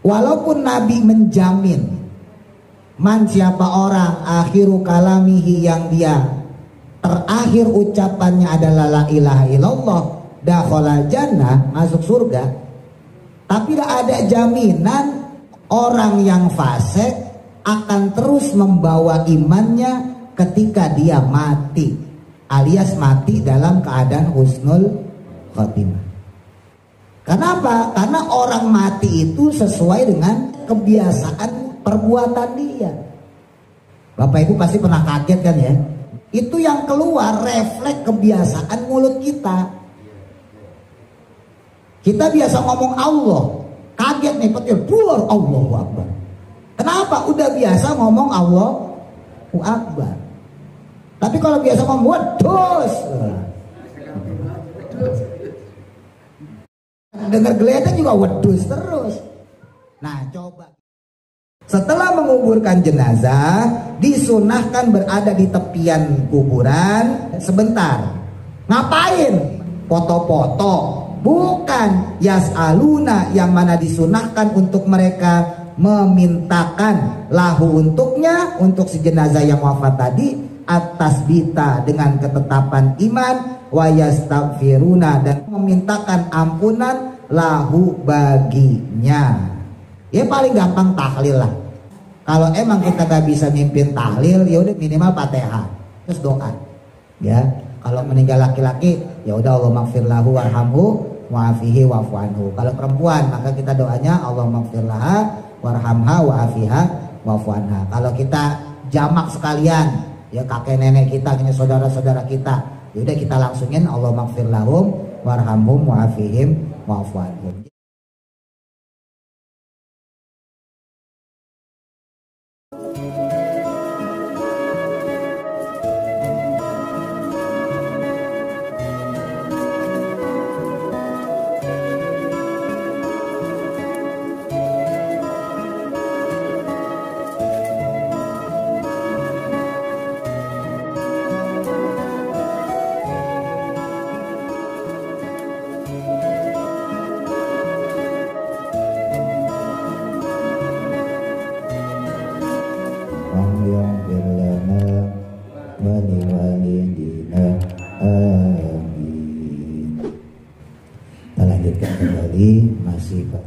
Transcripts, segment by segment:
Walaupun Nabi menjamin, man siapa orang akhiru kalamihi yang dia terakhir ucapannya adalah la ilaha illallah, dakhala jannah, masuk surga. Tapi tidak ada jaminan orang yang fasik akan terus membawa imannya ketika dia mati, alias mati dalam keadaan husnul khotimah. Kenapa? Karena orang mati itu sesuai dengan kebiasaan perbuatan dia. Bapak Ibu pasti pernah kaget kan ya? Itu yang keluar refleks kebiasaan mulut kita. Kita biasa ngomong Allah, kaget nih petir, buar Allahu Akbar. Kenapa? Udah biasa ngomong Allahu Akbar. Tapi kalau biasa ngomong wedus, dengar geletek juga wedus terus. Nah coba, setelah menguburkan jenazah, disunahkan berada di tepian kuburan sebentar. Ngapain? Foto-foto. Bukan, yas'aluna, yang mana disunahkan untuk mereka memintakan lahu untuknya, untuk si jenazah yang wafat tadi, atas bita dengan ketetapan iman, wa yastaghfiruna, dan memintakan ampunan lahu baginya. Ya paling gampang tahlil lah. Kalau emang kita gak bisa mimpin tahlil, ya udah minimal Fatihah terus doa. Ya, kalau meninggal laki-laki, ya udah Allah maghfir lahu warhamhu wa'afihi wa'fu anhu. Kalau perempuan, maka kita doanya Allah maghfir laha warhamha wa'afiha wa'fu anha. Kalau kita jamak sekalian, ya kakek nenek kita, ini saudara-saudara kita, ya udah kita langsungin Allah maghfir lahum warhamhum wa'afihim wa'fu anhum.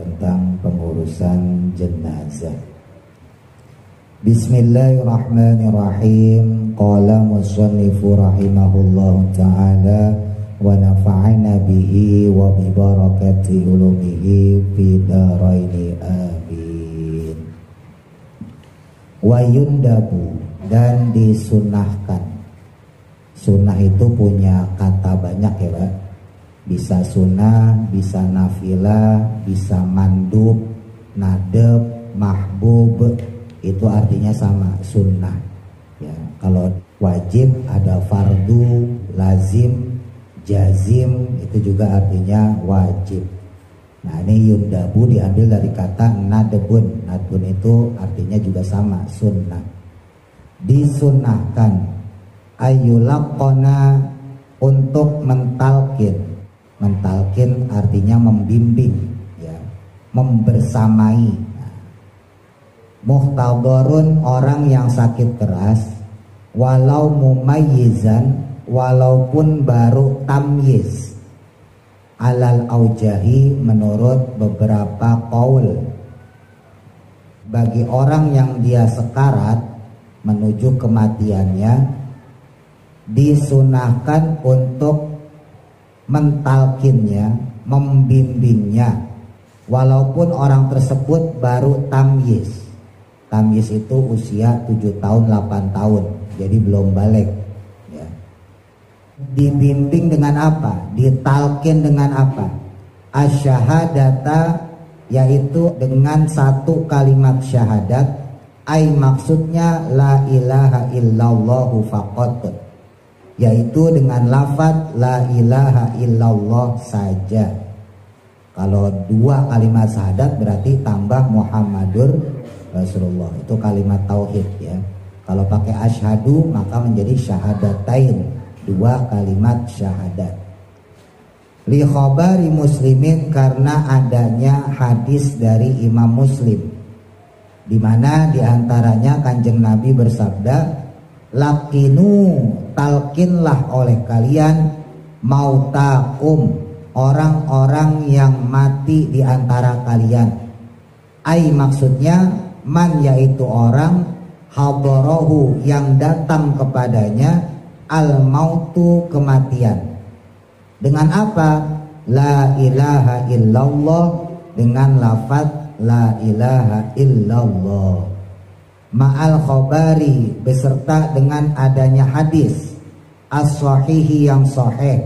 Tentang pengurusan jenazah. Bismillahirrahmanirrahim. Qala musannifu rahimahullahu ta'ala wa nafa'ana bihi wa bi barakati ulumihi fi daraini amin. Wa yundabu, dan disunahkan. Sunnah itu punya kata banyak ya Pak. Bisa sunnah, bisa nafilah, bisa mandub, nadab, mahbub, itu artinya sama, sunnah. Ya, kalau wajib ada fardu, lazim, jazim, itu juga artinya wajib. Nah ini yundabu diambil dari kata nadbun. Nadbun itu artinya juga sama, sunnah. Disunnahkan ayyulaqona, untuk mentalkin. Mentalkin artinya membimbing, ya, membersamai. Muhtadharun, orang yang sakit keras, walau mumayyizan, walaupun baru tamyiz, alal aujahi, menurut beberapa qaul. Bagi orang yang dia sekarat menuju kematiannya, disunahkan untuk mentalkinnya, membimbingnya, walaupun orang tersebut baru tamyiz. Tamyiz itu usia 7 tahun 8 tahun, jadi belum balik ya. Dibimbing dengan apa? Ditalkin dengan apa? Asyhadata, yaitu dengan satu kalimat syahadat. Ai maksudnya la ilaha illallahu faqat, yaitu dengan lafaz la ilaha illallah saja. Kalau 2 kalimat syahadat berarti tambah Muhammadur Rasulullah, itu kalimat tauhid ya. Kalau pakai asyhadu maka menjadi syahadatain, 2 kalimat syahadat. li khabari muslimin, karena adanya hadis dari Imam Muslim, di mana diantaranya Kanjeng Nabi bersabda, lakinu, talkinlah oleh kalian mautakum, orang-orang yang mati di antara kalian. Ai maksudnya man, yaitu orang hadarahu, yang datang kepadanya al mautu, kematian. Dengan apa? La ilaha illallah, dengan lafaz la ilaha illallah. Ma'al khabari, beserta dengan adanya hadis as-sahihi, yang sahih.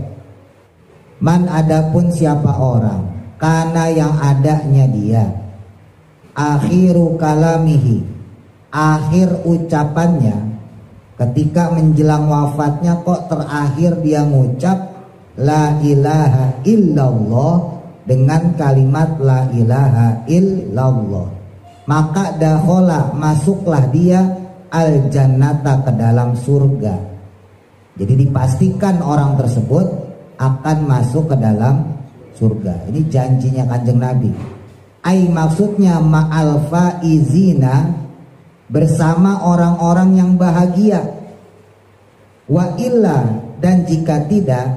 Man, adapun siapa orang, karena yang adanya dia, akhiru kalamihi, akhir ucapannya, ketika menjelang wafatnya kok terakhir dia ngucap la ilaha illallah, dengan kalimat la ilaha illallah, maka dakhala, masuklah dia al jannata, ke dalam surga. Jadi dipastikan orang tersebut akan masuk ke dalam surga. Ini janjinya Kanjeng Nabi. Ai maksudnya ma'al faizina, bersama orang-orang yang bahagia. Wa illa, dan jika tidak,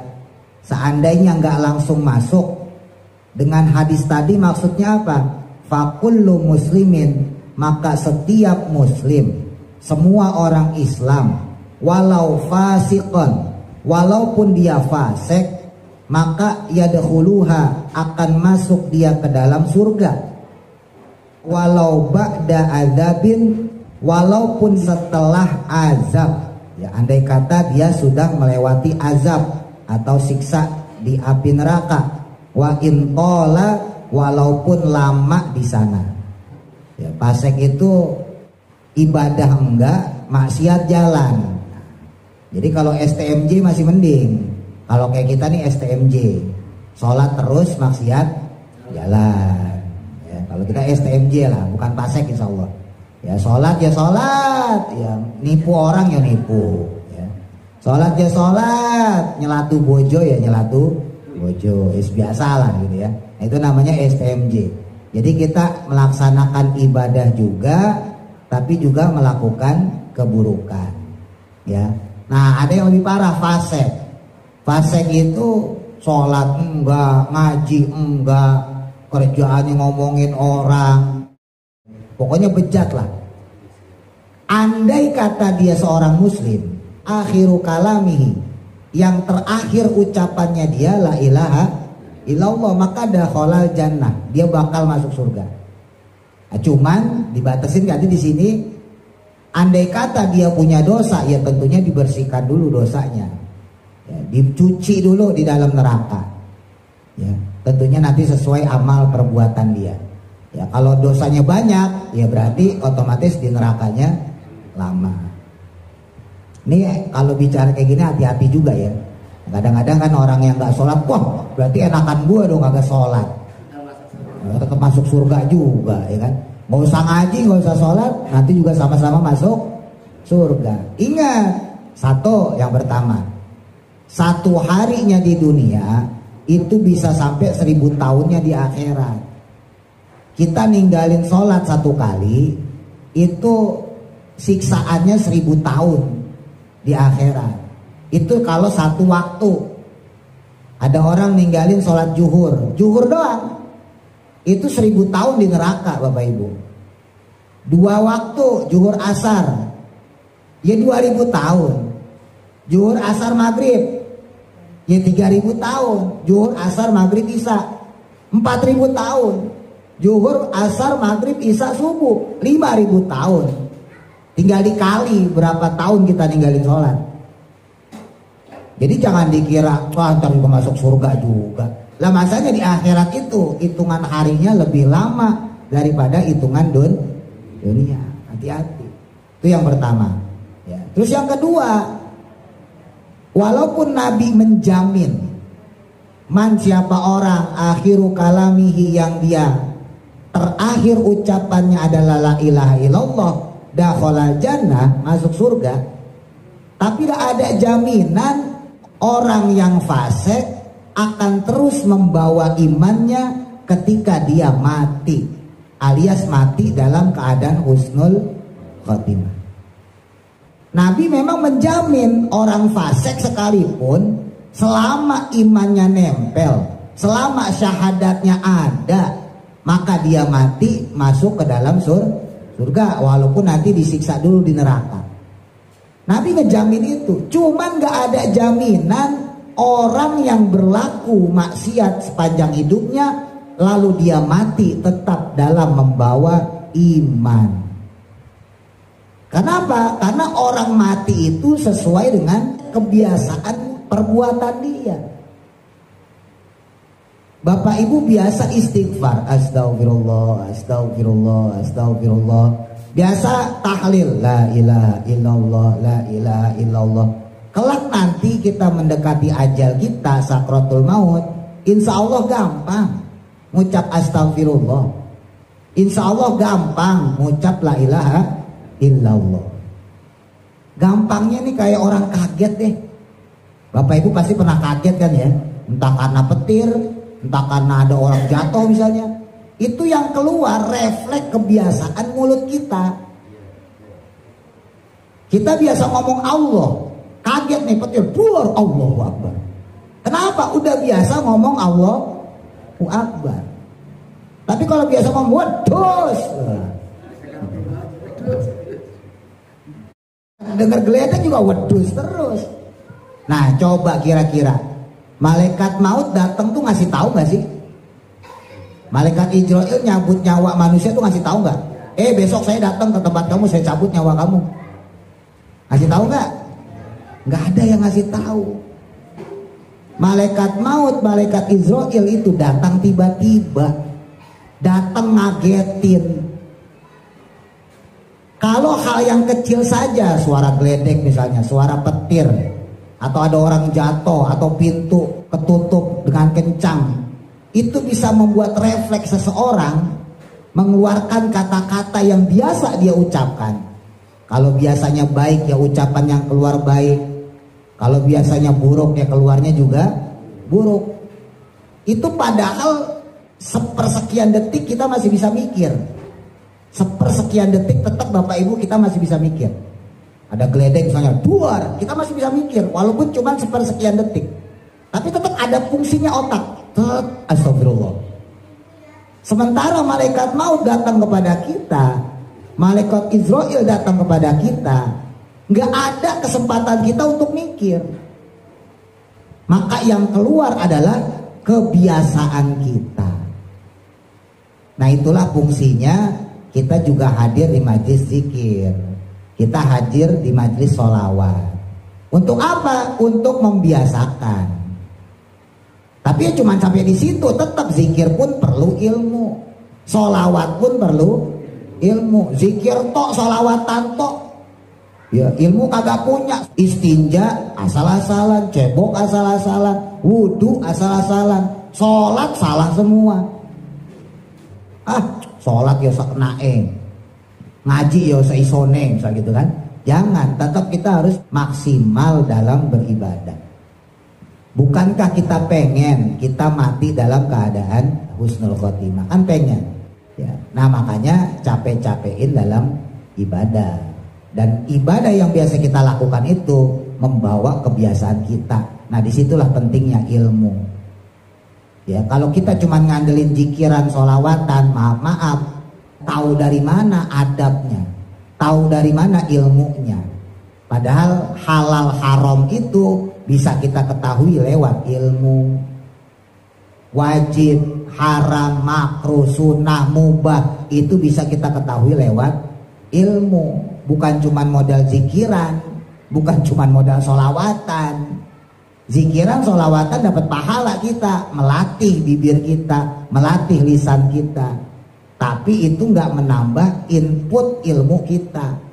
seandainya nggak langsung masuk dengan hadis tadi, maksudnya apa? Fakullu muslimin, maka setiap muslim, semua orang Islam, walau fasiqan, walaupun dia fasik, maka yadkhuluha, akan masuk dia ke dalam surga. Walau ba'da adzabin, walaupun setelah azab. Ya, andai kata dia sudah melewati azab atau siksa di api neraka. Wa in qala, walaupun lama di sana. Ya, fasik itu ibadah enggak, maksiat jalan. Jadi kalau STMJ masih mending. Kalau kayak kita nih STMJ, sholat terus, maksiat jalan. Ya, kalau kita STMJ lah, bukan fasik insya Allah. Ya sholat ya sholat, ya nipu orang ya nipu. Ya. Sholat ya sholat, nyelatu bojo ya nyelatu bojo, biasa lah gitu ya. Nah, itu namanya STMJ. Jadi kita melaksanakan ibadah juga, tapi juga melakukan keburukan. Ya. Nah, ada yang lebih parah, fasik. Fasik itu sholat enggak, ngaji enggak, kerjaannya ngomongin orang, pokoknya bejat lah. Andai kata dia seorang muslim, akhiru kalamihi, yang terakhir ucapannya dia la ilaha illallah, maka dakhalal jannah, dia bakal masuk surga. Nah, cuman dibatasin tadi di sini, andai kata dia punya dosa, ya tentunya dibersihkan dulu dosanya, ya, dicuci dulu di dalam neraka. Ya, tentunya nanti sesuai amal perbuatan dia. Ya, kalau dosanya banyak, ya berarti otomatis di nerakanya lama. Ini kalau bicara kayak gini hati-hati juga ya. Kadang-kadang kan orang yang nggak sholat, wah berarti enakan gue dong kagak sholat. Ya, tetap masuk surga juga, ya kan? Nggak usah ngaji, nggak usah sholat, nanti juga sama-sama masuk surga. Ingat, satu yang pertama, satu harinya di dunia itu bisa sampai 1000 tahunnya di akhirat. Kita ninggalin sholat satu kali, itu siksaannya 1000 tahun di akhirat. Itu kalau satu waktu. Ada orang ninggalin sholat zuhur doang, itu 1000 tahun di neraka Bapak Ibu. 2 waktu, zuhur asar, ya 2000 tahun. Zuhur asar maghrib, ya 3000 tahun. Zuhur asar maghrib isya, 4000 tahun. Zuhur asar maghrib isya subuh, 5000 tahun. Tinggal dikali berapa tahun kita ninggalin sholat. Jadi jangan dikira wah ntar juga masuk surga juga. Lah masanya di akhirat itu hitungan harinya lebih lama daripada hitungan dunia. Hati-hati. Itu yang pertama. Ya. Terus yang kedua, walaupun Nabi menjamin, man siapa orang akhiru kalamihi, yang dia terakhir ucapannya adalah la ilaha illallah, dakhalal jannah, masuk surga. Tapi tidak ada jaminan orang yang fasik akan terus membawa imannya ketika dia mati, alias mati dalam keadaan husnul khotimah. Nabi memang menjamin orang fasik sekalipun selama imannya nempel, selama syahadatnya ada, maka dia mati masuk ke dalam surga walaupun nanti disiksa dulu di neraka. Nabi ngejamin itu. Cuman gak ada jaminan orang yang berlaku maksiat sepanjang hidupnya lalu dia mati tetap dalam membawa iman. Kenapa? Karena orang mati itu sesuai dengan kebiasaan perbuatan dia. Bapak ibu biasa istighfar, astagfirullah, astagfirullah, astagfirullah. Biasa tahlil, la ilaha illallah, la ilaha illallah. Kelak nanti kita mendekati ajal kita, sakratul maut, insya Allah gampang ngucap astagfirullah. Insya Allah gampang ngucap la ilaha illallah. Gampangnya nih kayak orang kaget deh. Bapak ibu pasti pernah kaget kan ya, entah karena petir, entah karena ada orang jatuh misalnya. Itu yang keluar refleks kebiasaan mulut kita. Kita biasa ngomong Allah, kaget nih petir, buar Allahu Akbar. Kenapa? Udah biasa ngomong Allahu Akbar. Tapi kalau biasa ngomong waduh, dengar geletek juga wedus terus. Nah coba kira-kira malaikat maut datang tuh ngasih tahu nggak sih? Malaikat Israil nyabut nyawa manusia tuh ngasih tahu nggak? Besok saya datang ke tempat kamu, saya cabut nyawa kamu. Ngasih tahu nggak? Nggak ada yang ngasih tahu. Malaikat maut, malaikat Israil itu datang tiba-tiba, datang ngagetin. Kalau hal yang kecil saja, suara geledek misalnya, suara petir, atau ada orang jatuh, atau pintu ketutup dengan kencang, itu bisa membuat refleks seseorang mengeluarkan kata-kata yang biasa dia ucapkan. Kalau biasanya baik ya ucapan yang keluar baik, kalau biasanya buruk ya keluarnya juga buruk. Itu padahal sepersekian detik kita masih bisa mikir. Sepersekian detik tetap Bapak Ibu kita masih bisa mikir. Ada geledek misalnya duar, kita masih bisa mikir walaupun cuma sepersekian detik. Tapi tetap ada fungsinya otak. Astagfirullah. Sementara malaikat maut datang kepada kita, malaikat Israil datang kepada kita, nggak ada kesempatan kita untuk mikir. Maka yang keluar adalah kebiasaan kita. Nah itulah fungsinya kita juga hadir di majelis zikir. Kita hadir di majelis sholawat. Untuk apa? Untuk membiasakan. Tapi ya cuma sampai di situ, tetap zikir pun perlu ilmu, sholawat pun perlu ilmu. Zikir tok, sholawatan tok, ya ilmu kagak punya. Istinja asal-asalan, cebok asal-asalan, wudhu asal-asalan, sholat salah semua. Sholat ya saknae, ngaji ya seisone, misal gitu kan. Jangan, tetap kita harus maksimal dalam beribadah. Bukankah kita pengen kita mati dalam keadaan husnul khotimah? Kan pengen ya. Nah makanya capek-capekin dalam ibadah. Dan ibadah yang biasa kita lakukan itu membawa kebiasaan kita. Nah disitulah pentingnya ilmu ya. Kalau kita cuma ngandelin zikiran, sholawatan, maaf, tahu dari mana adabnya, tahu dari mana ilmunya. Padahal halal haram itu bisa kita ketahui lewat ilmu. Wajib, haram, makruh, sunnah, mubah itu bisa kita ketahui lewat ilmu. Bukan cuma modal zikiran, bukan cuma modal sholawatan. Zikiran, sholawatan dapat pahala kita, melatih bibir kita, melatih lisan kita. Tapi itu nggak menambah input ilmu kita.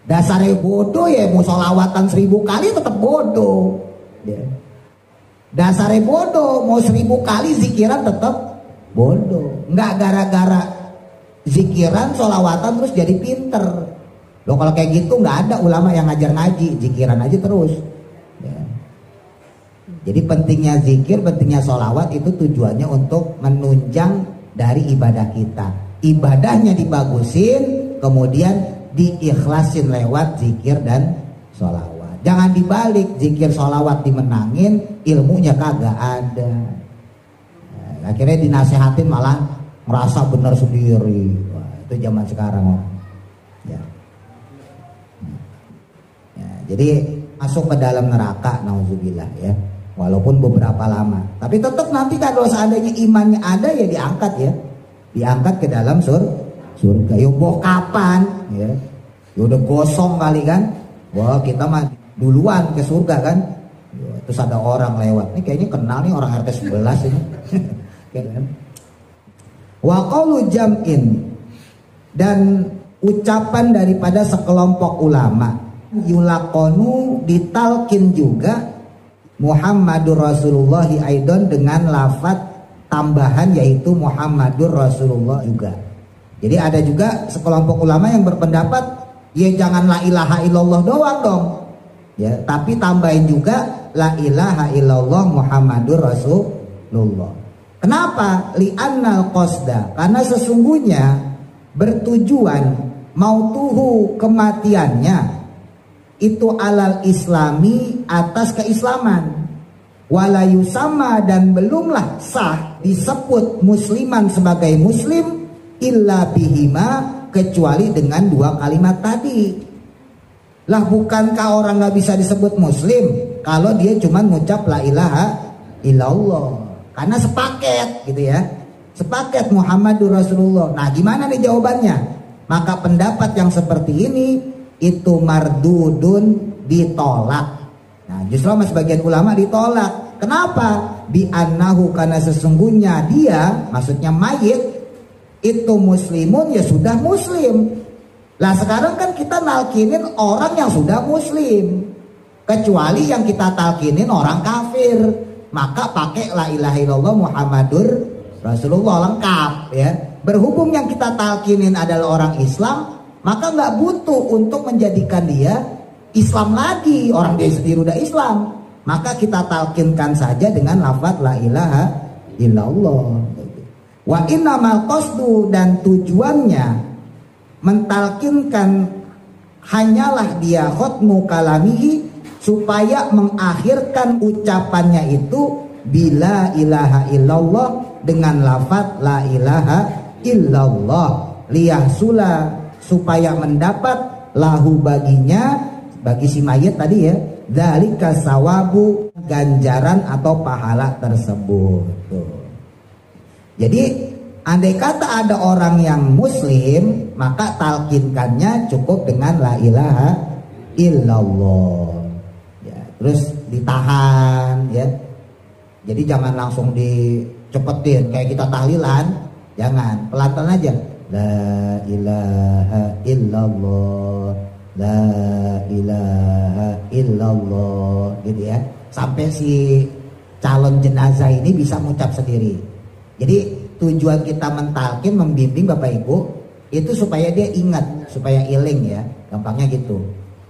Dasarnya bodoh ya, mau sholawatan 1000 kali tetap bodoh ya. Dasarnya bodoh, mau 1000 kali zikiran tetap bodoh. Nggak gara-gara zikiran, sholawatan terus jadi pinter loh. Kalau kayak gitu nggak ada ulama yang ngajar ngaji, zikiran aja terus ya. Jadi pentingnya zikir, pentingnya sholawat itu tujuannya untuk menunjang dari ibadah kita. Ibadahnya dibagusin, kemudian diikhlasin lewat zikir dan sholawat. Jangan dibalik, zikir sholawat dimenangin, ilmunya kagak ada. Nah, akhirnya dinasehatin malah merasa benar sendiri. Wah, itu zaman sekarang. Ya. Ya, jadi masuk ke dalam neraka, nauzubillah ya. Walaupun beberapa lama, tapi tetap nanti kalau seandainya imannya ada ya diangkat ya, diangkat ke dalam surga. Yo boh kapan ya? Ya udah gosong kali kan? Wah kita mah duluan ke surga kan? Ya, terus ada orang lewat, ini kayaknya kenal nih orang RT 11 ini. Wa qaulu jam'in, dan ucapan daripada sekelompok ulama, yulaqonu ditalkin juga Muhammadur Rasulullah aidon dengan lafaz tambahan yaitu Muhammadur Rasulullah juga. Jadi ada juga sekelompok ulama yang berpendapat ya jangan la ilaha illallah doang dong. Ya, tapi tambahin juga la ilaha illallah Muhammadur Rasulullah. Kenapa? Li'annal qasda, karena sesungguhnya bertujuan mautuhu kematiannya itu alal islami atas keislaman, walayu sama dan belumlah sah disebut musliman sebagai muslim illa bihima kecuali dengan dua kalimat tadi. Lah bukankah orang nggak bisa disebut muslim kalau dia cuma ngucap la ilaha illallah, karena sepaket gitu ya, sepaket Muhammadur Rasulullah. Nah gimana nih jawabannya? Maka pendapat yang seperti ini itu mardudun, ditolak. Nah justru sama sebagian ulama ditolak. Kenapa? Bi annahu, karena sesungguhnya dia, maksudnya mayit itu muslimun, ya sudah muslim. Lah sekarang kan kita nalkinin orang yang sudah muslim, kecuali yang kita talkinin orang kafir, maka pakai la ilaha illallah Muhammadur Rasulullah lengkap ya. Berhubung yang kita talkinin adalah orang Islam, maka nggak butuh untuk menjadikan dia Islam lagi, orang dia sendiri udah Islam, maka kita talkinkan saja dengan lafaz la ilaha illallah. Wa innamal qasdu, dan tujuannya mentalkinkan hanyalah dia khotmu kalamihi, supaya mengakhirkan ucapannya itu bila ilaha illallah dengan lafaz la ilaha illallah, liyahsula, supaya mendapat lahu baginya, bagi si mayit tadi ya, dzalika sawabu, ganjaran atau pahala tersebut. Tuh. Jadi andai kata ada orang yang muslim, maka talkinkannya cukup dengan la ilaha illallah ya, terus ditahan ya. Jadi jangan langsung dicepetin kayak kita tahlilan, jangan, pelan-pelan aja. La ilaha illallah, la ilaha illallah gitu ya, sampai si calon jenazah ini bisa mengucap sendiri. Jadi tujuan kita mentalkin, membimbing Bapak Ibu itu supaya dia ingat, supaya iling ya, gampangnya gitu.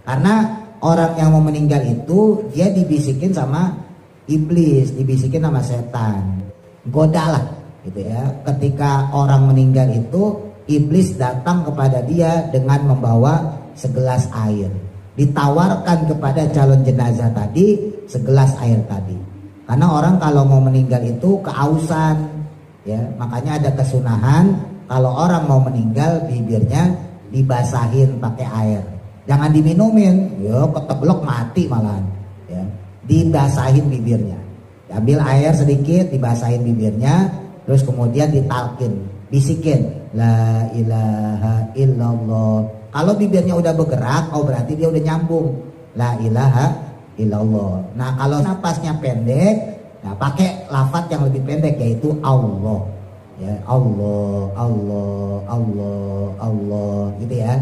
Karena orang yang mau meninggal itu dia dibisikin sama iblis, dibisikin sama setan, godalah gitu ya. Ketika orang meninggal itu iblis datang kepada dia dengan membawa segelas air, ditawarkan kepada calon jenazah tadi segelas air tadi. Karena orang kalau mau meninggal itu keausan ya, makanya ada kesunahan kalau orang mau meninggal bibirnya dibasahin pakai air, jangan diminumin, yo keteblok mati malahan ya. Dibasahin bibirnya, ambil air sedikit, dibasahin bibirnya, terus kemudian ditalkin, bisikin la ilaha illallah. Kalau bibirnya udah bergerak, oh berarti dia udah nyambung la ilaha illallah. Nah kalau napasnya pendek, nah pakai lafaz yang lebih pendek yaitu Allah ya, Allah Allah Allah Allah gitu ya.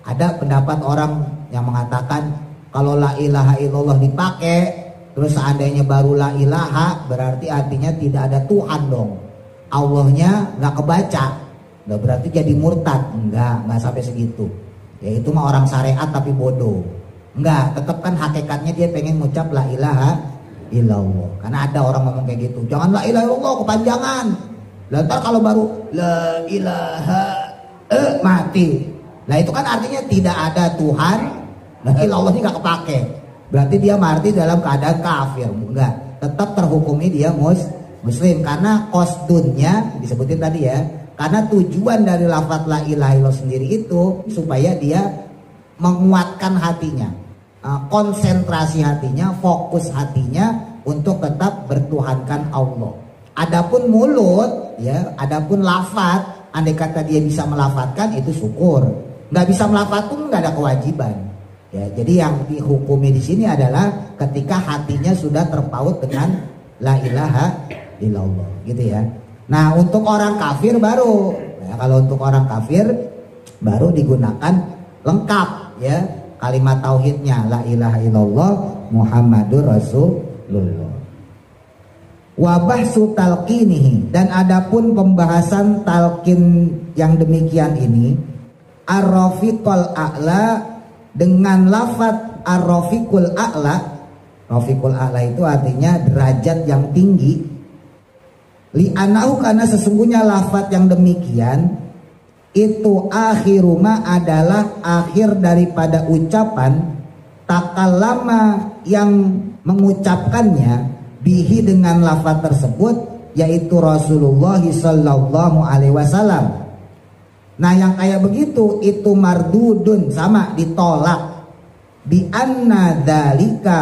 Ada pendapat orang yang mengatakan kalau la ilaha illallah dipakai terus seandainya baru la ilaha, berarti artinya tidak ada Tuhan dong, Allahnya nggak kebaca, nggak berarti jadi murtad. Nggak sampai segitu ya, itu mah orang syariat tapi bodoh. Nggak, tetap kan hakikatnya dia pengen ngucap la ilaha illallah. Karena ada orang ngomong kayak gitu, jangan la ilaha illallah kepanjangan. Lantar kalau baru la ilaha mati. Nah itu kan artinya tidak ada Tuhan. Nah illallah ini gak kepake. Berarti dia mati dalam keadaan kafir. Enggak, tetap terhukumi dia muslim. Karena qasdunnya disebutin tadi ya. Karena tujuan dari lafaz la ilaha illallah sendiri itu supaya dia menguatkan hatinya, konsentrasi hatinya, fokus hatinya untuk tetap bertuhankan Allah. Adapun mulut ya, adapun lafaz, andai kata dia bisa melafatkan itu syukur. Nggak bisa melafatkan nggak ada kewajiban. Ya, jadi yang dihukumi di sini adalah ketika hatinya sudah terpaut dengan la ilaha illallah, gitu ya. Nah untuk orang kafir baru, ya, kalau untuk orang kafir baru digunakan lengkap ya kalimat tauhidnya la ilaha illallah Muhammadur Rasulullah. Wabahsu talqinihi, dan adapun pembahasan talqin yang demikian ini ar-rafiqul a'la dengan lafaz ar-rafiqul a'la. Rafiqul a'la itu artinya derajat yang tinggi. Li'anahu, karena sesungguhnya lafaz yang demikian itu akhiruma adalah akhir daripada ucapan takallama yang mengucapkannya bihi dengan lafaz tersebut, yaitu Rasulullah sallallahu alaihi wasallam. Nah yang kayak begitu itu mardudun, sama ditolak, bi anna dzalika,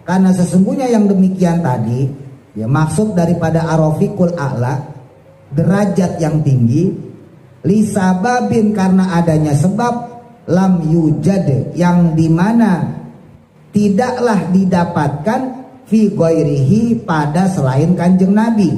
karena sesungguhnya yang demikian tadi ya maksud daripada ar-rafiqul a'la derajat yang tinggi, lisababin karena adanya sebab, lam yujad yang dimana tidaklah didapatkan, fi ghairihi pada selain kanjeng Nabi.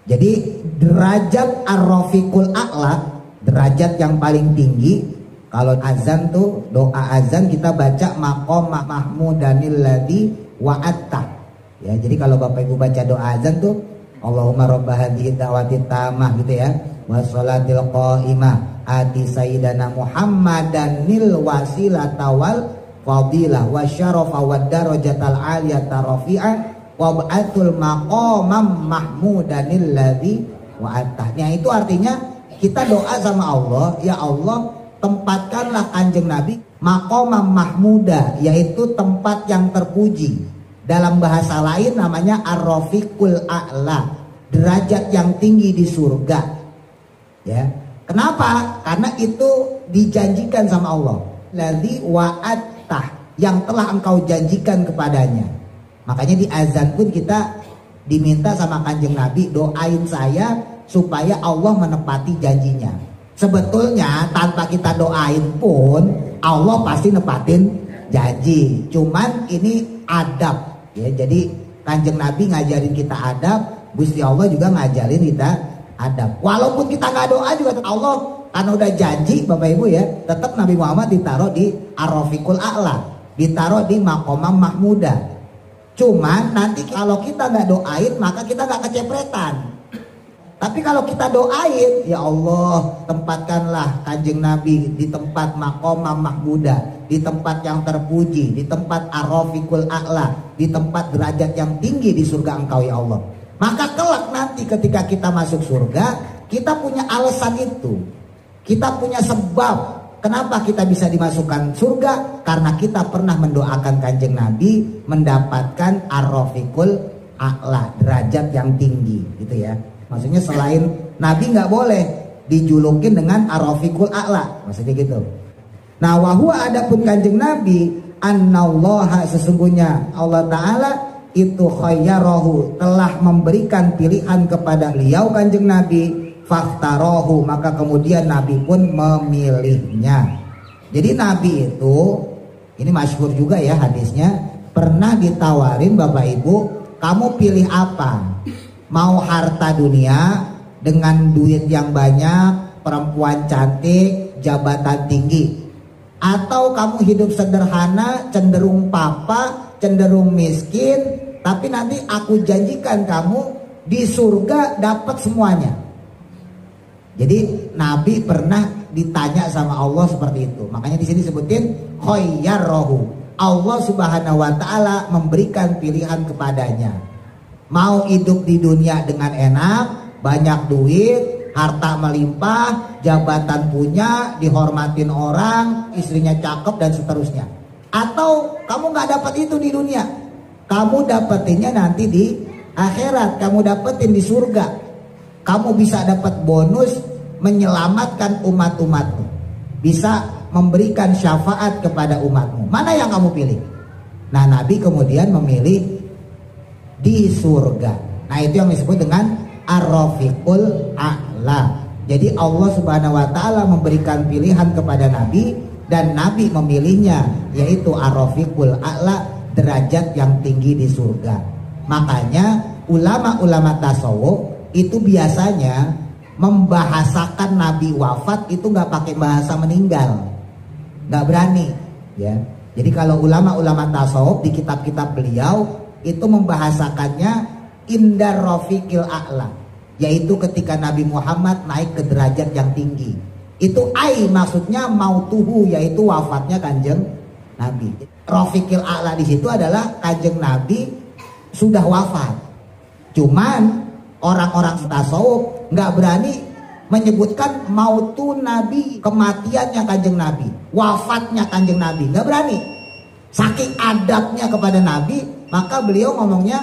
Jadi derajat ar-rafiqul a'la, derajat yang paling tinggi. Kalau azan tuh doa azan kita baca maqam mahmudanil ladzi wa'atta. Ya, jadi kalau Bapak Ibu baca doa azan tuh Allahumma rabb hadhihi da'wati tammah gitu ya, wassalatil qa'imah ati sayyidana Muhammadanil wasilata wal fadilah wasyarafa wad darajatal aliyata rafi'ah wab'atul maqamam mahmudanil ladzi wa'atahnya. Itu artinya kita doa sama Allah, ya Allah tempatkanlah kanjeng Nabi maqamam mahmuda, yaitu tempat yang terpuji. Dalam bahasa lain namanya ar-rafiqul a'la, derajat yang tinggi di surga. Ya, kenapa? Karena itu dijanjikan sama Allah. Ladzi wa'attah, yang telah engkau janjikan kepadanya. Makanya di azan pun kita diminta sama kanjeng Nabi, doain saya supaya Allah menepati janjinya. Sebetulnya tanpa kita doain pun Allah pasti nepatin janji. Cuman ini adab ya. Jadi kanjeng Nabi ngajarin kita adab, Gusti Allah juga ngajarin kita adab. Walaupun kita nggak doa juga Allah karena udah janji Bapak Ibu ya, tetap Nabi Muhammad ditaruh di ar-rafiqul a'la, ditaruh di maqamam mahmuda. Cuman nanti kalau kita nggak doain maka kita nggak kecepretan. Tapi kalau kita doain, ya Allah tempatkanlah kanjeng Nabi di tempat maqamam mahmuda, di tempat yang terpuji, di tempat ar-rafiqul a'la, di tempat derajat yang tinggi di surga engkau ya Allah. Maka kelak nanti ketika kita masuk surga, kita punya alasan itu. Kita punya sebab kenapa kita bisa dimasukkan surga, karena kita pernah mendoakan kanjeng Nabi mendapatkan ar-rafiqul a'la, derajat yang tinggi gitu ya. Maksudnya selain Nabi nggak boleh dijulukin dengan ar-rafiqul a'la, maksudnya gitu. Nah wahwa adapun kanjeng Nabi annallaha, sesungguhnya Allah Ta'ala itu khayyarahu, telah memberikan pilihan kepada beliau kanjeng Nabi, faktarohu, maka kemudian Nabi pun memilihnya. Jadi Nabi itu, ini masyhur juga ya hadisnya, pernah ditawarin Bapak Ibu, kamu pilih apa? Mau harta dunia dengan duit yang banyak, perempuan cantik, jabatan tinggi, atau kamu hidup sederhana, cenderung papa, cenderung miskin, tapi nanti aku janjikan kamu di surga dapat semuanya. Jadi Nabi pernah ditanya sama Allah seperti itu. Makanya di sini sebutin khayyarahu. Allah Subhanahu wa Ta'ala memberikan pilihan kepadanya. Mau hidup di dunia dengan enak, banyak duit, harta melimpah, jabatan punya, dihormatin orang, istrinya cakep dan seterusnya. Atau kamu nggak dapat itu di dunia, kamu dapetinnya nanti di akhirat, kamu dapetin di surga. Kamu bisa dapat bonus menyelamatkan umat-umatmu, bisa memberikan syafaat kepada umatmu. Mana yang kamu pilih? Nah, Nabi kemudian memilih di surga. Nah, itu yang disebut dengan Ar-Rafiqul A'la. Jadi Allah Subhanahu wa Ta'ala memberikan pilihan kepada Nabi dan Nabi memilihnya, yaitu Ar-Rafiqul A'la, derajat yang tinggi di surga. Makanya ulama-ulama tasawuf itu biasanya membahasakan Nabi wafat itu nggak pakai bahasa meninggal, nggak berani, ya. Jadi kalau ulama-ulama tasawuf di kitab-kitab beliau itu membahasakannya indar rafiqil a'la, yaitu ketika Nabi Muhammad naik ke derajat yang tinggi. Itu maksudnya mautuhu, yaitu wafatnya kanjeng Nabi. Rafiqil a'la di situ adalah kanjeng Nabi sudah wafat. Cuman orang-orang tasawuf nggak berani menyebutkan mautu Nabi, kematiannya kanjeng Nabi, wafatnya kanjeng Nabi, nggak berani. Saking adabnya kepada Nabi, maka beliau ngomongnya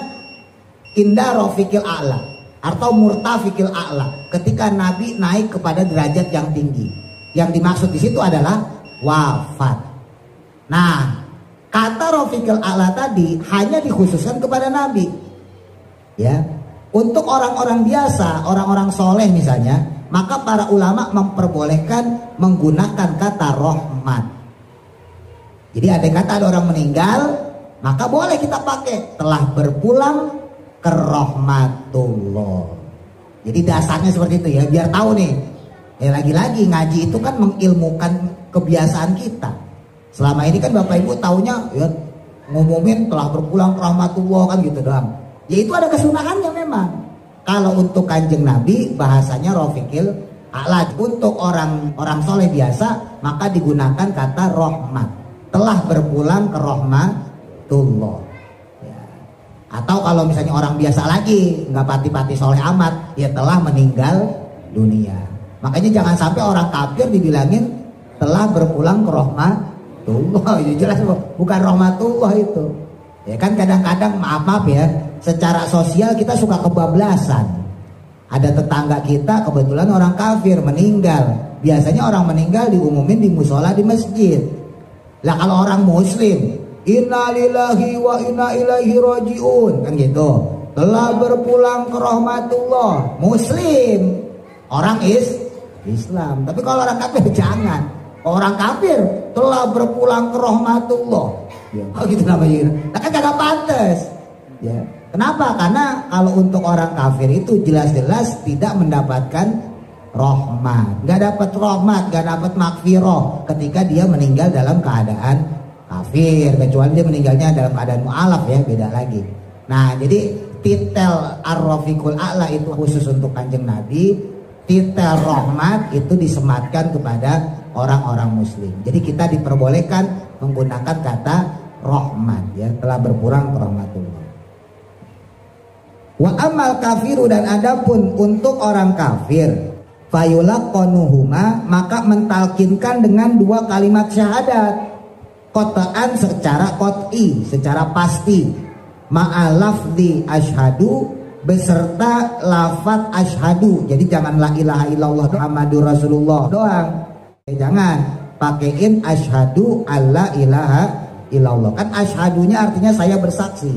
inda rafiqil a'la atau murtafiqil a'la, ketika Nabi naik kepada derajat yang tinggi. Yang dimaksud di situ adalah wafat. Nah, kata rafiqil a'la tadi hanya dikhususkan kepada Nabi, ya. Untuk orang-orang biasa, orang-orang soleh misalnya, maka para ulama memperbolehkan menggunakan kata rahmat. Jadi ada kata ada orang meninggal, maka boleh kita pakai telah berpulang ke rahmatullah. Jadi dasarnya seperti itu ya, biar tahu nih. Ya lagi-lagi ngaji itu kan mengilmukan kebiasaan kita. Selama ini kan Bapak Ibu taunya ya ngumumin telah berpulang ke rahmatullah kan gitu doang. Ya itu ada kesunahannya memang. Kalau untuk kanjeng Nabi bahasanya rafiqil a'la. Untuk orang soleh biasa maka digunakan kata rahmat. Telah berpulang ke rahmatullah. Ya. Atau kalau misalnya orang biasa lagi nggak pati-pati soleh amat, ya telah meninggal dunia. Makanya jangan sampai orang kafir dibilangin telah berpulang ke rahmatullah. Itu jelas bukan rahmatullah itu. Ya kan kadang-kadang maaf ya, secara sosial kita suka kebablasan. Ada tetangga kita kebetulan orang kafir meninggal. Biasanya orang meninggal diumumin di musola di masjid. Lah kalau orang muslim, inna lillahi wa inna ilaihi rajiun, kan gitu. Telah berpulang ke rahmatullah. Muslim, orang Islam. Tapi kalau orang kafir jangan. Orang kafir telah berpulang ke rahmatullah. Ya. Oh gitu namanya. Nah kan kagak pantas. Ya. Kenapa? Karena kalau untuk orang kafir itu jelas-jelas tidak mendapatkan rahmat. Gak dapat rahmat, gak dapat makfirah ketika dia meninggal dalam keadaan kafir. Kecuali dia meninggalnya dalam keadaan mu'alaf ya, beda lagi. Nah jadi titel Ar-Rafiqul A'la itu khusus untuk kanjeng Nabi. Titel rahmat itu disematkan kepada orang-orang muslim. Jadi kita diperbolehkan menggunakan kata rahmat ya, telah berpulang ke rahmatullah. Wa amal kafiru, dan adapun untuk orang kafir, fayulaqanuhuma, maka mentalkinkan dengan dua kalimat syahadat qat'an secara qat'i, secara pasti, ma'alafdi asyhadu, beserta lafaz asyhadu. Jadi jangan la ilaha illallah Muhammadur Rasulullah doang. Jangan pakaiin asyhadu alla ilaha illallah. Kan asyhadunya artinya saya bersaksi.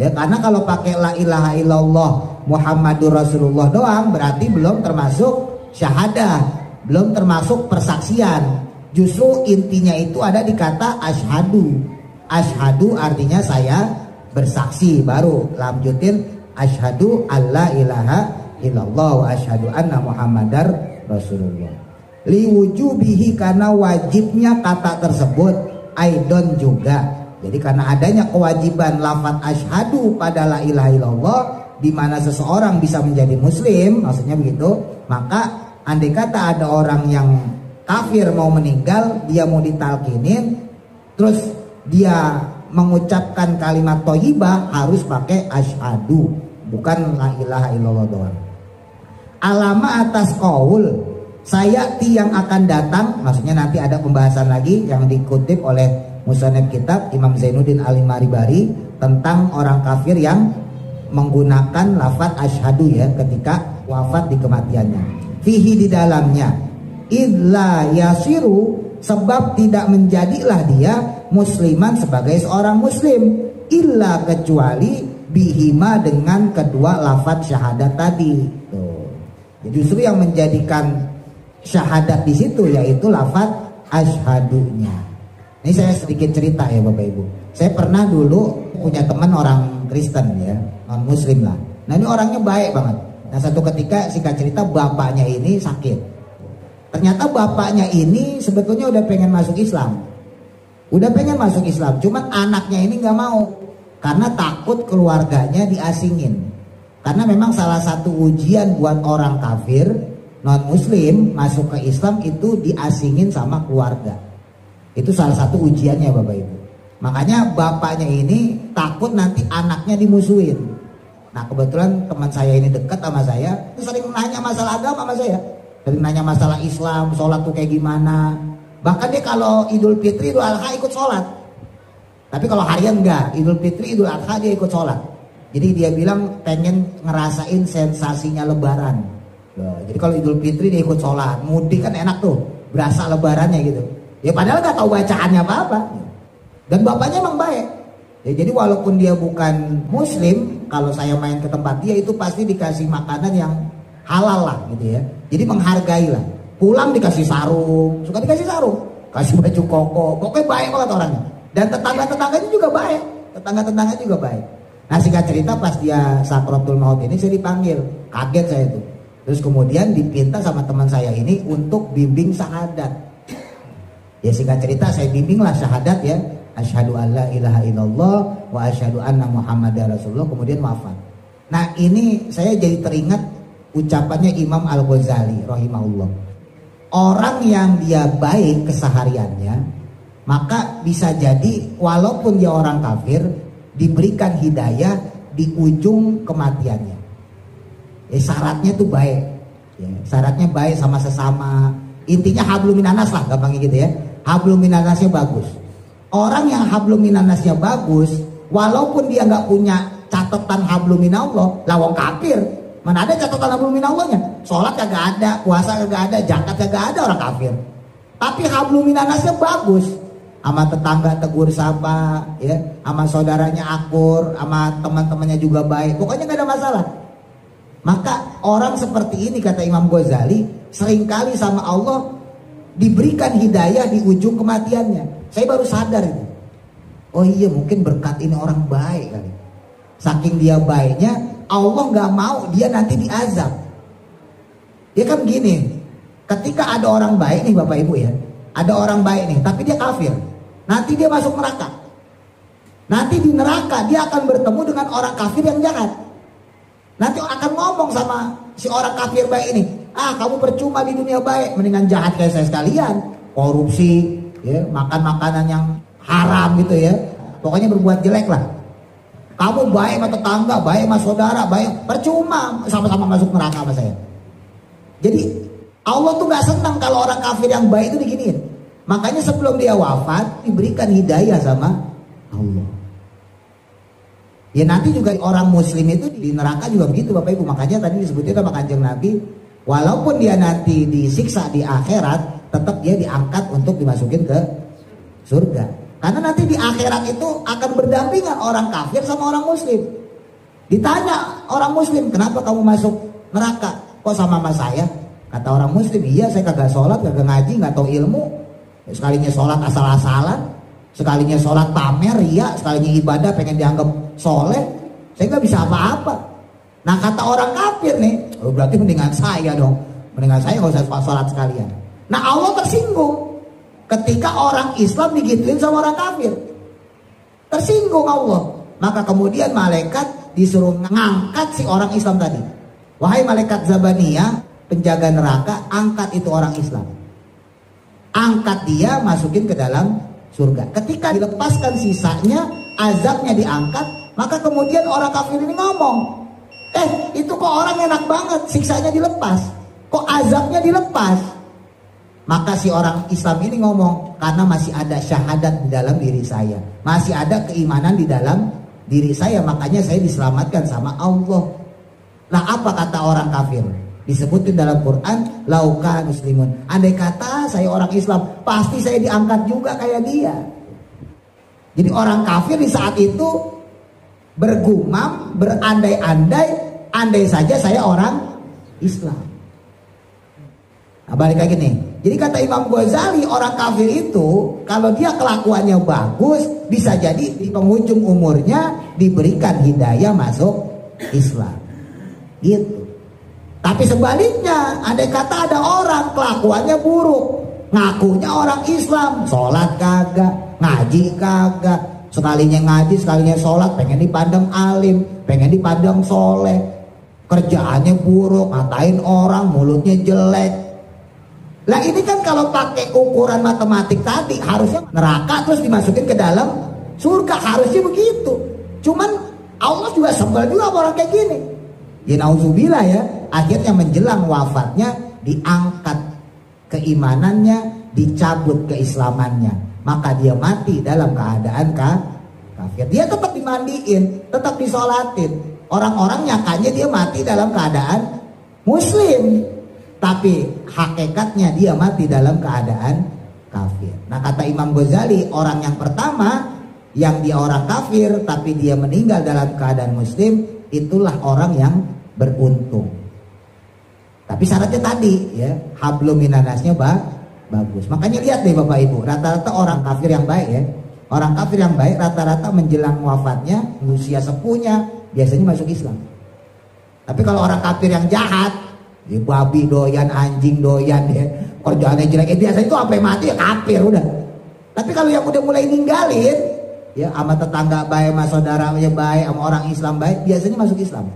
Ya, karena kalau pakai la ilaha illallah Muhammadur Rasulullah doang berarti belum termasuk syahadah, belum termasuk persaksian. Justru intinya itu ada di kata asyhadu. Asyhadu artinya saya bersaksi, baru lanjutin asyhadu alla ilaha illallah wa asyhadu anna Muhammadar Rasulullah. Liwujubihi, karena wajibnya kata tersebut, aidon juga. Jadi karena adanya kewajiban lafaz asyhadu pada la ilaha illallah, di mana seseorang bisa menjadi muslim, maksudnya begitu, maka andai kata ada orang yang kafir mau meninggal, dia mau ditalkinin, terus dia mengucapkan kalimat thayyibah harus pakai asyhadu, bukan la ilaha illallah doang. Alama atas qaul sayati yang akan datang, maksudnya nanti ada pembahasan lagi yang dikutip oleh musannif kitab Imam Zainuddin Al-Maribari tentang orang kafir yang menggunakan lafaz asyhadu ya ketika wafat di kematiannya. Fihi di dalamnya idla yasiru, sebab tidak menjadilah dia musliman sebagai seorang muslim illa kecuali bihima dengan kedua lafaz syahadat tadi. Tuh. Justru yang menjadikan syahadat di situ yaitu lafaz asyhadunya. Ini saya sedikit cerita ya Bapak Ibu. Saya pernah dulu punya teman orang Kristen ya, non muslim lah. Nah ini orangnya baik banget. Nah satu ketika singkat cerita bapaknya ini sakit. Ternyata bapaknya ini sebetulnya udah pengen masuk Islam. Udah pengen masuk Islam, cuman anaknya ini nggak mau. Karena takut keluarganya diasingin. Karena memang salah satu ujian buat orang kafir, non muslim, masuk ke Islam itu diasingin sama keluarga. Itu salah satu ujiannya Bapak Ibu. Makanya bapaknya ini takut nanti anaknya dimusuhin. Nah kebetulan teman saya ini dekat sama saya, sering nanya masalah agama sama saya. Sering nanya masalah Islam, sholat tuh kayak gimana. Bahkan dia kalau Idul Fitri, Idul Adha ikut sholat. Tapi kalau harian enggak, Idul Fitri, Idul Adha dia ikut sholat. Jadi dia bilang pengen ngerasain sensasinya lebaran. Loh, jadi kalau Idul Fitri dia ikut sholat, mudik kan enak tuh, berasa lebarannya gitu. Ya padahal nggak tahu bacaannya apa-apa. Dan bapaknya emang baik. Ya, jadi walaupun dia bukan muslim, kalau saya main ke tempat dia itu pasti dikasih makanan yang halal lah gitu ya. Jadi menghargai lah. Pulang dikasih sarung, suka dikasih sarung, kasih baju koko, pokoknya baik banget orangnya. Dan tetangga-tetangganya juga baik, tetangga-tetangganya juga baik. Nah singkat cerita pas dia sakratul maut ini saya dipanggil, kaget saya itu. Terus kemudian dipinta sama teman saya ini untuk bimbing syahadat. Ya singkat cerita saya bimbinglah syahadat ya. Asyhadu alla ilaha illallah wa asyhadu anna muhammadar rasulullah, kemudian wafat. Nah ini saya jadi teringat ucapannya Imam Al-Ghazali rahimahullah. Orang yang dia baik kesehariannya, maka bisa jadi walaupun dia orang kafir diberikan hidayah di ujung kematiannya. Ya, syaratnya tuh baik. Ya, syaratnya baik sama sesama. Intinya hablum minanas lah, gampangnya gitu ya. Hablum minanasnya bagus. Orang yang hablum minanasnya bagus, walaupun dia nggak punya catatan hablum minallah, lawang kafir. Mana ada catatan hablum minallahnya? Sholat kagak ada, puasa kagak ada, zakat kagak ada, orang kafir. Tapi hablum minanasnya bagus. Sama tetangga tegur sapa, ya, sama saudaranya akur, sama teman-temannya juga baik. Pokoknya gak ada masalah. Maka orang seperti ini kata Imam Ghazali seringkali sama Allah diberikan hidayah di ujung kematiannya. Saya baru sadar itu. Oh iya mungkin berkat ini orang baik kali. Saking dia baiknya Allah nggak mau dia nanti diazab. Dia kan gini, ketika ada orang baik nih Bapak Ibu ya, ada orang baik nih, tapi dia kafir. Nanti dia masuk neraka. Nanti di neraka dia akan bertemu dengan orang kafir yang jahat. Nanti akan ngomong sama si orang kafir baik ini, ah kamu percuma di dunia baik, mendingan jahat kayak saya sekalian, korupsi, ya, makan makanan yang haram gitu ya, pokoknya berbuat jelek lah. Kamu baik sama tetangga, baik sama saudara, baik, percuma sama-sama masuk neraka sama saya. Jadi Allah tuh gak senang kalau orang kafir yang baik itu diginiin. Makanya sebelum dia wafat diberikan hidayah sama Allah. Ya nanti juga orang muslim itu di neraka juga begitu Bapak Ibu. Makanya tadi disebutnya sama Kanjeng Nabi, walaupun dia nanti disiksa di akhirat, tetap dia diangkat untuk dimasukin ke surga. Karena nanti di akhirat itu akan berdampingan orang kafir sama orang muslim. Ditanya orang muslim, kenapa kamu masuk neraka? Kok sama saya? Kata orang muslim, iya saya kagak sholat, kagak ngaji, gak tahu ilmu. Sekalinya sholat asal-asalan, sekalinya sholat pamer, ria, sekalinya ibadah pengen dianggap soleh, saya gak bisa apa-apa. Nah kata orang kafir nih, oh, berarti mendingan saya dong, mendingan saya gak usah sholat sekalian. Nah Allah tersinggung ketika orang Islam digituin sama orang kafir, tersinggung Allah. Maka kemudian malaikat disuruh ngangkat si orang Islam tadi. Wahai malaikat Zabaniyah, penjaga neraka, angkat itu orang Islam, angkat dia masukin ke dalam surga. Ketika dilepaskan sisanya, azabnya diangkat, maka kemudian orang kafir ini ngomong, itu kok orang enak banget, siksanya dilepas, kok azabnya dilepas. Maka si orang Islam ini ngomong, karena masih ada syahadat di dalam diri saya, masih ada keimanan di dalam diri saya, makanya saya diselamatkan sama Allah. Nah, apa kata orang kafir? Disebutin dalam Quran, lauka muslimun. Andai kata saya orang Islam, pasti saya diangkat juga kayak dia. Jadi orang kafir di saat itu bergumam, berandai-andai, andai saja saya orang Islam. Nah, balik lagi nih. Jadi kata Imam Ghazali, orang kafir itu kalau dia kelakuannya bagus, bisa jadi di penghujung umurnya diberikan hidayah masuk Islam. Gitu. Tapi sebaliknya, andai kata ada orang kelakuannya buruk, ngakunya orang Islam, sholat kagak, ngaji kagak, sekalinya ngaji, sekalinya sholat, pengen dipandang alim, pengen dipandang soleh, kerjaannya buruk, ngatain orang, mulutnya jelek. Lah ini kan kalau pakai ukuran matematik tadi, harusnya neraka terus dimasukin ke dalam surga, harusnya begitu. Cuman Allah juga sebel juga orang kayak gini. Ya nauzubillah ya, akhirnya menjelang wafatnya diangkat keimanannya, dicabut keislamannya, maka dia mati dalam keadaan kafir. Dia tetap dimandiin, tetap disolatin. Orang-orang nyakanya dia mati dalam keadaan muslim, tapi hakikatnya dia mati dalam keadaan kafir. Nah, kata Imam Ghazali, orang yang pertama yang dia orang kafir tapi dia meninggal dalam keadaan muslim, itulah orang yang beruntung. Tapi syaratnya tadi ya, hablum minanasnya bagus. Makanya lihat deh Bapak Ibu, rata-rata orang kafir yang baik ya, orang kafir yang baik rata-rata menjelang wafatnya, usia sepuhnya, biasanya masuk Islam. Tapi kalau orang kafir yang jahat, ya babi doyan, anjing doyan, ya kerjaannya jelek, biasanya itu sampai mati ya kafir udah. Tapi kalau yang udah mulai ninggalin, ya sama tetangga baik, sama saudaranya baik, sama orang Islam baik, biasanya masuk Islam.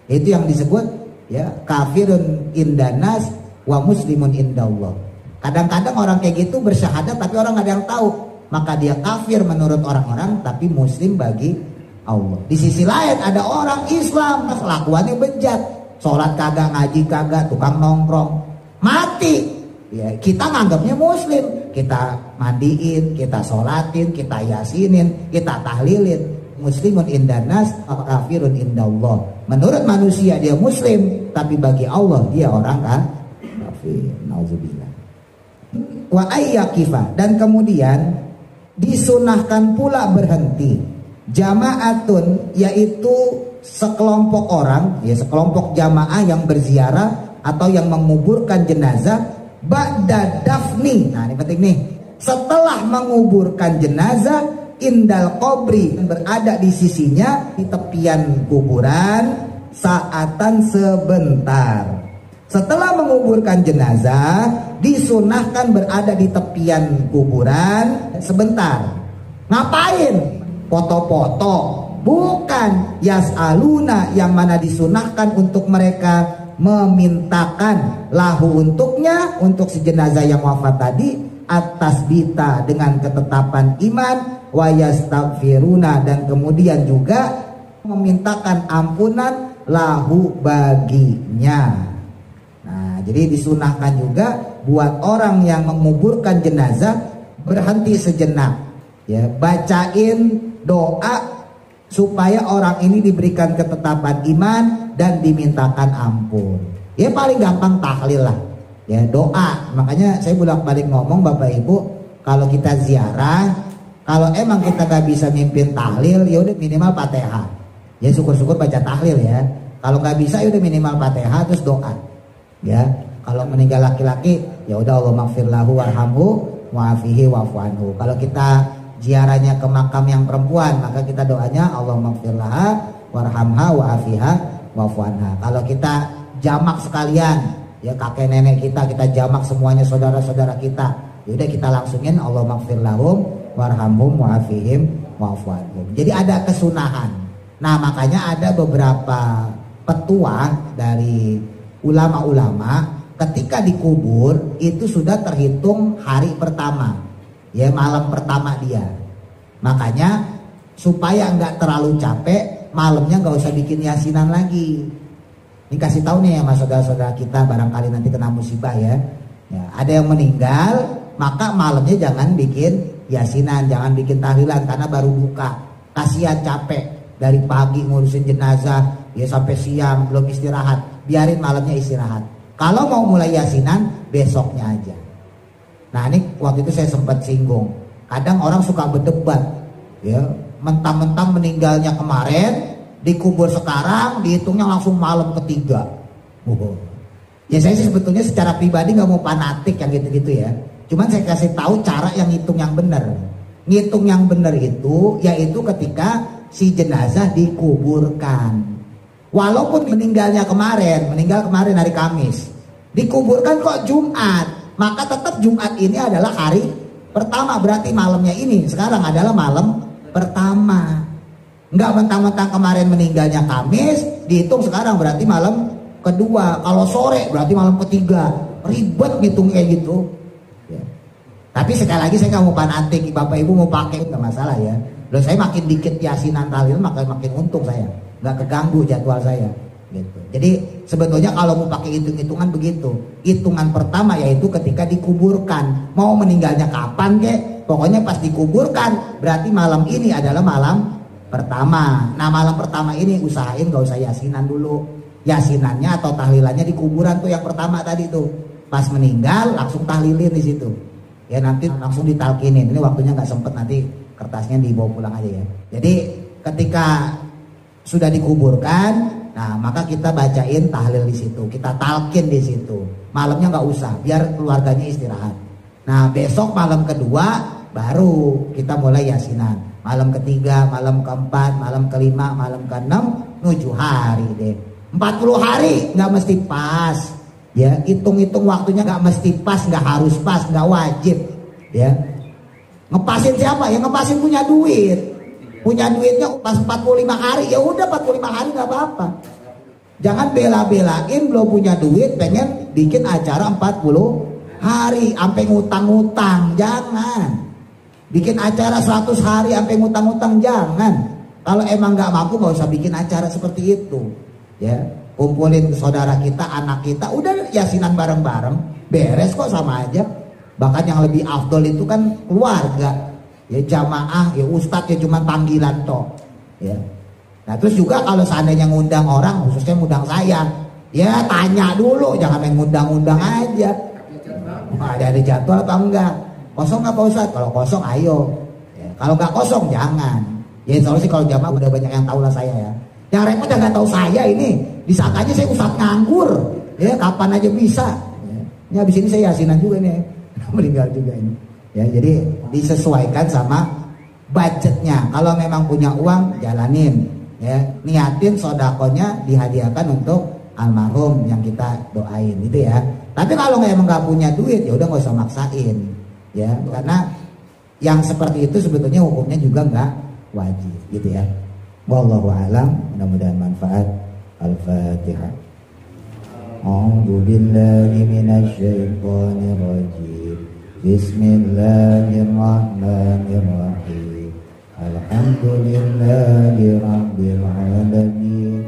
Itu yang disebut ya kafirun indanas wa muslimun indallah. Kadang-kadang orang kayak gitu bersyahadat tapi orang nggak ada yang tahu, maka dia kafir menurut orang-orang tapi muslim bagi Allah. Di sisi lain ada orang Islam kelakuannya bejat, sholat kagak, ngaji kagak, tukang nongkrong, mati. Ya, kita nganggapnya muslim, kita mandiin, kita sholatin, kita yasinin, kita tahlilin. Muslimun indanas, kafirun indallah. Menurut manusia dia muslim, tapi bagi Allah dia orang kafir. Nauzubillah. Wa ayyakifa, dan kemudian disunahkan pula berhenti jamaatun, yaitu sekelompok orang, ya sekelompok jamaah yang berziarah atau yang menguburkan jenazah ba'da dafni. Nah ini penting nih, setelah menguburkan jenazah, indal qabri, berada di sisinya di tepian kuburan saatan sebentar. Setelah menguburkan jenazah, disunahkan berada di tepian kuburan sebentar. Ngapain? Foto-foto? Bukan. Yas'aluna, yang mana disunahkan untuk mereka memintakan lahu untuknya, untuk si jenazah yang wafat tadi, atas bita dengan ketetapan iman, wa yastaghfiruna, dan kemudian juga memintakan ampunan lahu baginya. Nah, jadi disunahkan juga buat orang yang menguburkan jenazah berhenti sejenak, ya, bacain doa supaya orang ini diberikan ketetapan iman dan dimintakan ampun. Ya paling gampang tahlil lah, ya doa. Makanya saya bolak-balik ngomong Bapak Ibu, kalau kita ziarah, kalau emang kita gak bisa mimpin tahlil, ya udah minimal Fatihah. Ya syukur-syukur baca tahlil ya. Kalau gak bisa ya udah minimal Fatihah terus doa. Ya, kalau meninggal laki-laki ya udah Allahumma ighfir lahu warhamhu wa'afihi wa'fu anhu. Kalau kita ziarahnya ke makam yang perempuan, maka kita doanya Allahumma ighfir laha warhamha wa'afiha wa'fu anha. Kalau kita jamak sekalian, ya kakek nenek kita jamak semuanya, saudara-saudara kita, yaudah kita langsungin Allahumma ighfir lahum warhamhum wa'afihim wa'fu anhum. Jadi ada kesunahan. Nah makanya ada beberapa petua dari ulama-ulama ketika dikubur itu sudah terhitung hari pertama. ya malam pertama dia. Makanya supaya nggak terlalu capek, malamnya nggak usah bikin yasinan lagi. Ini kasih tahu nih ya mas saudara-saudara kita, barangkali nanti kena musibah ya. Ya, ada yang meninggal, maka malamnya jangan bikin yasinan, jangan bikin tahlilan karena baru buka. Kasihan capek dari pagi ngurusin jenazah, ya sampai siang belum istirahat. Biarin malamnya istirahat. Kalau mau mulai yasinan besoknya aja. Nah ini waktu itu saya sempat singgung. Kadang orang suka berdebat, ya mentang-mentang meninggalnya kemarin, dikubur sekarang, dihitungnya langsung malam ketiga. Ya saya sih sebetulnya secara pribadi nggak mau fanatik yang gitu-gitu ya. Cuman saya kasih tahu cara yang ngitung yang benar. Ngitung yang benar itu yaitu ketika si jenazah dikuburkan. Walaupun meninggal kemarin hari Kamis, dikuburkan kok Jumat, maka tetap Jumat ini adalah hari pertama, berarti malamnya ini sekarang adalah malam pertama. Enggak mentang-mentang kemarin meninggalnya Kamis, dihitung sekarang berarti malam kedua. Kalau sore berarti malam ketiga. Ribet ngitung kayak gitu. Ya. Tapi sekali lagi saya nggak mau fanatik, bapak ibu mau pakai nggak masalah ya. Loh saya makin dikit yasinan tahlil makin untung saya, nggak keganggu jadwal saya. Gitu. Jadi sebetulnya kalau mau pakai hitungan begitu, hitungan pertama yaitu ketika dikuburkan. Mau meninggalnya kapan kek, pokoknya pas dikuburkan berarti malam ini adalah malam pertama. Nah malam pertama ini usahain gak usah yasinan dulu. Yasinannya atau tahlilannya di kuburan tuh yang pertama tadi tuh. Pas meninggal langsung tahlilin di situ. Ya nanti langsung ditalkinin. Ini waktunya nggak sempet, nanti kertasnya dibawa pulang aja ya. Jadi ketika sudah dikuburkan, nah maka kita bacain tahlil di situ, kita talkin di situ. Malamnya nggak usah, biar keluarganya istirahat. Nah besok malam kedua baru kita mulai yasinan. Malam ketiga, malam keempat, malam kelima, malam keenam, 7 hari deh. 40 hari nggak mesti pas. Ya hitung-hitung waktunya nggak mesti pas, nggak harus pas, nggak wajib. Ya ngepasin siapa? Ya ngepasin punya duit. Punya duitnya pas 45 hari, ya udah 45 hari nggak apa-apa. Jangan bela-belain belum punya duit pengen bikin acara 40 hari sampai ngutang-ngutang, jangan. Bikin acara 100 hari sampai ngutang-ngutang, jangan. Kalau emang nggak mampu nggak usah bikin acara seperti itu. Ya, kumpulin saudara kita, anak kita, udah yasinan bareng-bareng, beres kok sama aja. Bahkan yang lebih afdol itu kan keluarga. Ya jamaah, ya ustadz ya cuma panggilan toh. Ya. Nah terus juga kalau seandainya ngundang orang, khususnya ngundang saya, ya tanya dulu, jangan main ngundang-ngundang aja. Ada jadwal apa enggak? Kosong nggak Pak Ustadz? Kalau kosong ayo. Ya, kalau nggak kosong jangan. Ya soalnya sih kalau jamaah udah banyak yang tahu lah saya ya. Yang repot yang nggak tahu saya ini, disangkanya saya ustadz nganggur. Ya kapan aja bisa. Ya. Ini habis ini saya yasinan juga nih, meninggal juga ini. Ya, jadi disesuaikan sama budgetnya. Kalau memang punya uang jalanin, ya niatin sodakonya dihadiahkan untuk almarhum yang kita doain, gitu ya. Tapi kalau emang nggak punya duit, ya udah nggak usah maksain, ya. Karena yang seperti itu sebetulnya hukumnya juga nggak wajib, gitu ya. Wallahu a'lam. Mudah-mudahan manfaat. Al-Fatihah. A'udzu billahi minasy syaithanir rajim. Bismillahirrahmanirrahim. Alhamdulillahi rabbil alamin.